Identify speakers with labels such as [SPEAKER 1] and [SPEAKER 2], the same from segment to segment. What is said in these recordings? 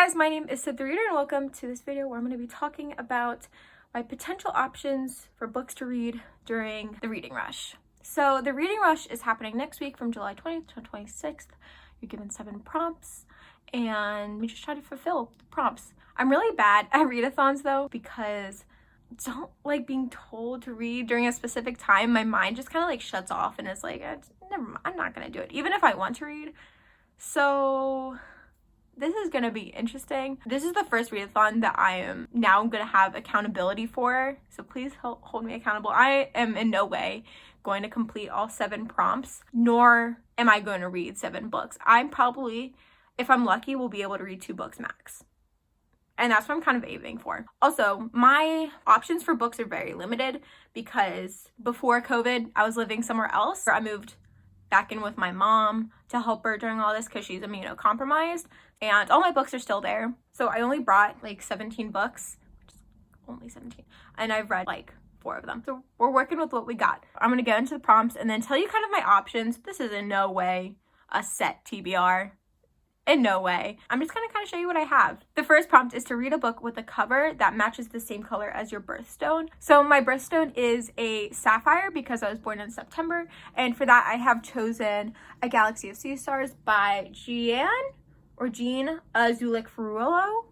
[SPEAKER 1] guys, my name is Sid the Reader and welcome to this video where I'm going to be talking about my potential options for books to read during the reading rush. So the reading rush is happening next week from July 20th to 26th. You're given 7 prompts and we just try to fulfill the prompts. I'm really bad at readathons though because I don't like being told to read during a specific time. My mind just kind of like shuts off and it's like, never mind, I'm not going to do it even if I want to read. So this is going to be interesting. This is the first readathon that I am now going to have accountability for. So please hold me accountable. I am in no way going to complete all 7 prompts, nor am I going to read 7 books. I'm probably, if I'm lucky, will be able to read 2 books max. And that's what I'm kind of aiming for. Also, my options for books are very limited because before COVID, I was living somewhere else. I moved back in with my mom to help her during all this because she's immunocompromised. And all my books are still there. So I only brought like 17 books, which is only 17. And I've read like 4 of them. So we're working with what we got. I'm going to get into the prompts and then tell you kind of my options. This is in no way a set TBR. In no way. I'm just going to kind of show you what I have. The first prompt is to read a book with a cover that matches the same color as your birthstone. So my birthstone is a sapphire because I was born in September. And for that, I have chosen A Galaxy of Sea Stars by Jean Zulik-Ferrullo.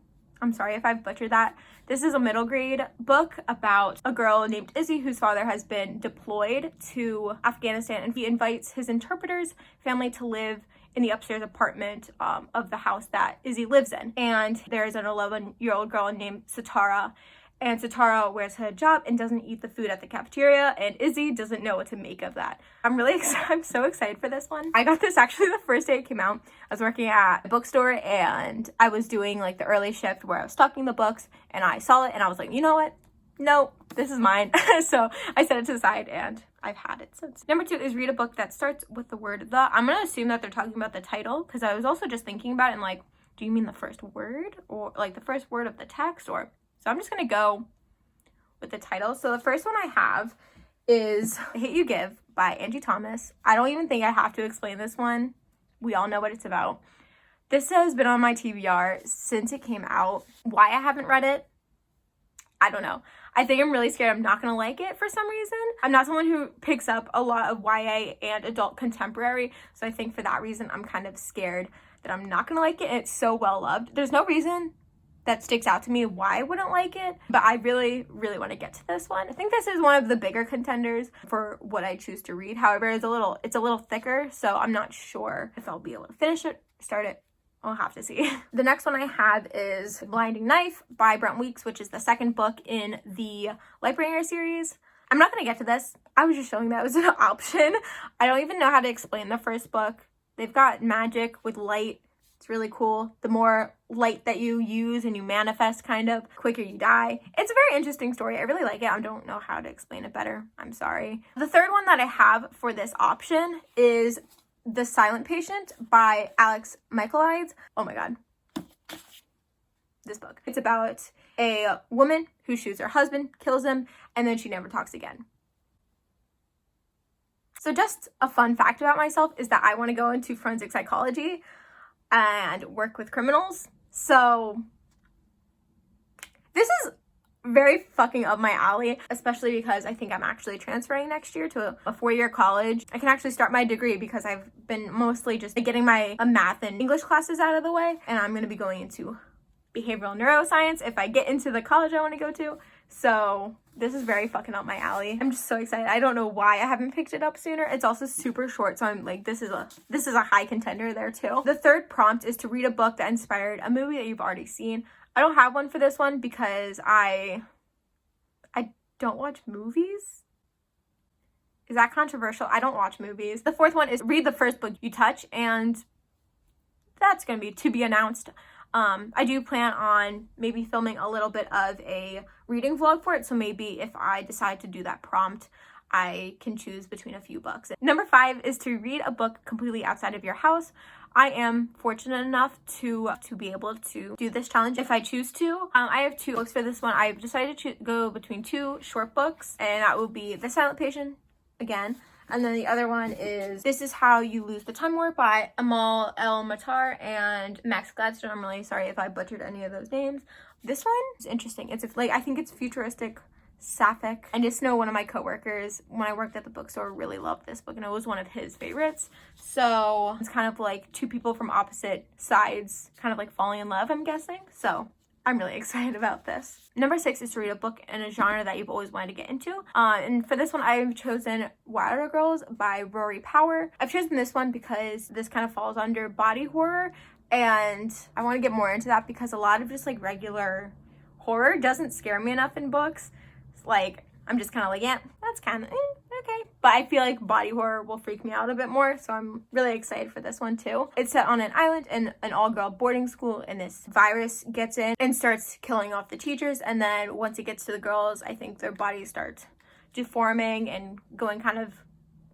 [SPEAKER 1] I'm sorry if I've butchered that. This is a middle grade book about a girl named Izzy whose father has been deployed to Afghanistan, and he invites his interpreter's family to live in the upstairs apartment of the house that Izzy lives in. And there's an 11-year-old girl named Satara, and Satara wears her hijab and doesn't eat the food at the cafeteria, and Izzy doesn't know what to make of that. I'm so excited for this one. I got this actually the first day it came out. I was working at a bookstore and I was doing like the early shift where I was stocking the books, and I saw it and I was like, you know what? No, this is mine. So I set it to the side and I've had it since. Number 2 is read a book that starts with the word the. I'm going to assume that they're talking about the title because I was also just thinking about it and like, do you mean the first word or like the first word of the text? Or so I'm just going to go with the title. So the first one I have is I Hate You Give by Angie Thomas. I don't even think I have to explain this one. We all know what it's about. This has been on my TBR since it came out. Why I haven't read it, I don't know. I think I'm really scared I'm not going to like it for some reason. I'm not someone who picks up a lot of YA and adult contemporary, so I think for that reason I'm kind of scared that I'm not going to like it. It's so well loved. There's no reason that sticks out to me why I wouldn't like it, but I really, really want to get to this one. I think this is one of the bigger contenders for what I choose to read. However, it's a little thicker, so I'm not sure if I'll be able to finish it, start it. I'll have to see. The next one I have is Blinding Knife by Brent Weeks, which is the second book in the Lightbringer series. I'm not going to get to this. I was just showing that as an option. I don't even know how to explain the first book. They've got magic with light. It's really cool. The more light that you use and you manifest, kind of, quicker you die. It's a very interesting story. I really like it. I don't know how to explain it better. I'm sorry. The third one that I have for this option is The Silent Patient by Alex Michaelides. Oh my god. This book. It's about a woman who shoots her husband, kills him, and then she never talks again. So just a fun fact about myself is that I want to go into forensic psychology and work with criminals. So this is very fucking up my alley, especially because I think I'm actually transferring next year to a 4-year college. I can actually start my degree because I've been mostly just getting my math and English classes out of the way, and I'm going to be going into behavioral neuroscience if I get into the college I want to go to. So this is very fucking up my alley. I'm just so excited. I don't know why I haven't picked it up sooner. It's also super short, so I'm like, this is a high contender there too. The third prompt is to read a book that inspired a movie that you've already seen. I don't have one for this one because I don't watch movies. Is that controversial? I don't watch movies. The fourth one is read the first book you touch, and that's going to be announced. I do plan on maybe filming a little bit of a reading vlog for it, so maybe if I decide to do that prompt, I can choose between a few books. Number 5 is to read a book completely outside of your house. I am fortunate enough to be able to do this challenge if I choose to. I have 2 books for this one. I've decided to go between 2 short books, and that will be The Silent Patient, again, And then the other one is This Is How You Lose the Time War by Amal El Matar and Max Gladstone. I'm really sorry if I butchered any of those names. This one is interesting. It's like, I think it's futuristic sapphic. I just know one of my coworkers when I worked at the bookstore really loved this book, and it was one of his favorites. So it's kind of like two people from opposite sides kind of like falling in love, I'm guessing. So I'm really excited about this. Number 6 is to read a book in a genre that you've always wanted to get into. And for this one, I've chosen Wilder Girls by Rory Power. I've chosen this one because this kind of falls under body horror, and I want to get more into that because a lot of just like regular horror doesn't scare me enough in books. Like, I'm just kind of like, yeah, that's kind of okay. But I feel like body horror will freak me out a bit more, so I'm really excited for this one too. It's set on an island in an all-girl boarding school, and this virus gets in and starts killing off the teachers, and then once it gets to the girls, I think their bodies start deforming and going kind of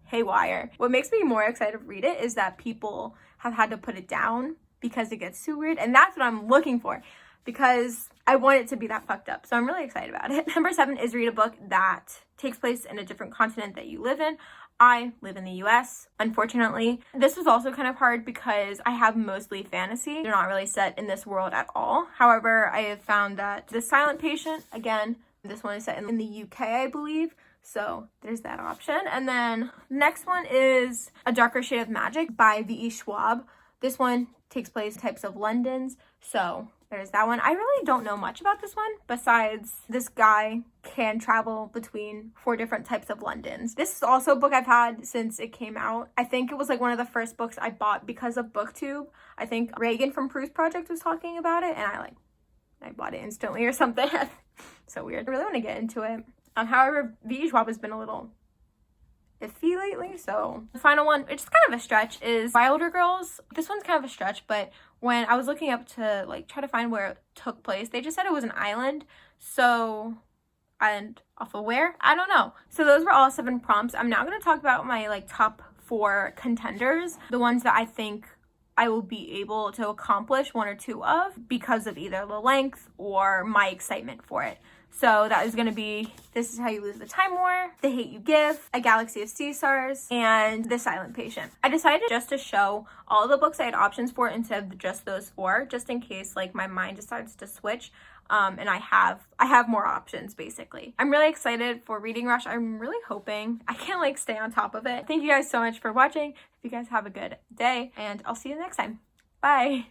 [SPEAKER 1] haywire. What makes me more excited to read it is that people have had to put it down because it gets too weird, and that's what I'm looking for, because I want it to be that fucked up. So I'm really excited about it. Number 7 is read a book that takes place in a different continent that you live in. I live in the US, unfortunately. This was also kind of hard because I have mostly fantasy. They're not really set in this world at all. However, I have found that The Silent Patient, again, this one is set in the UK, I believe. So there's that option. And then next one is A Darker Shade of Magic by V.E. Schwab. This one takes place types of Londons. So there's that one. I really don't know much about this one besides this guy can travel between 4 different types of Londons. This is also a book I've had since it came out. I think it was like one of the first books I bought because of BookTube. I think Reagan from Proust Project was talking about it, and I bought it instantly or something. So weird. I really want to get into it. However, V.E. Schwab has been a little iffy lately, so the final one, it's just kind of a stretch, is Wilder Girls. This one's kind of a stretch, but when I was looking up to like try to find where it took place, they just said it was an island. So, and off of where? I don't know. So those were all 7 prompts. I'm now going to talk about my like top 4 contenders, the ones that I think I will be able to accomplish 1 or 2 of because of either the length or my excitement for it. So that is going to be This Is How You Lose the Time War, The Hate You Give, A Galaxy of Sea Stars, and The Silent Patient. I decided just to show all of the books I had options for instead of just those 4, just in case like my mind decides to switch. And I have more options basically. I'm really excited for Reading Rush. I'm really hoping I can like stay on top of it. Thank you guys so much for watching. If you guys have a good day, and I'll see you next time. Bye.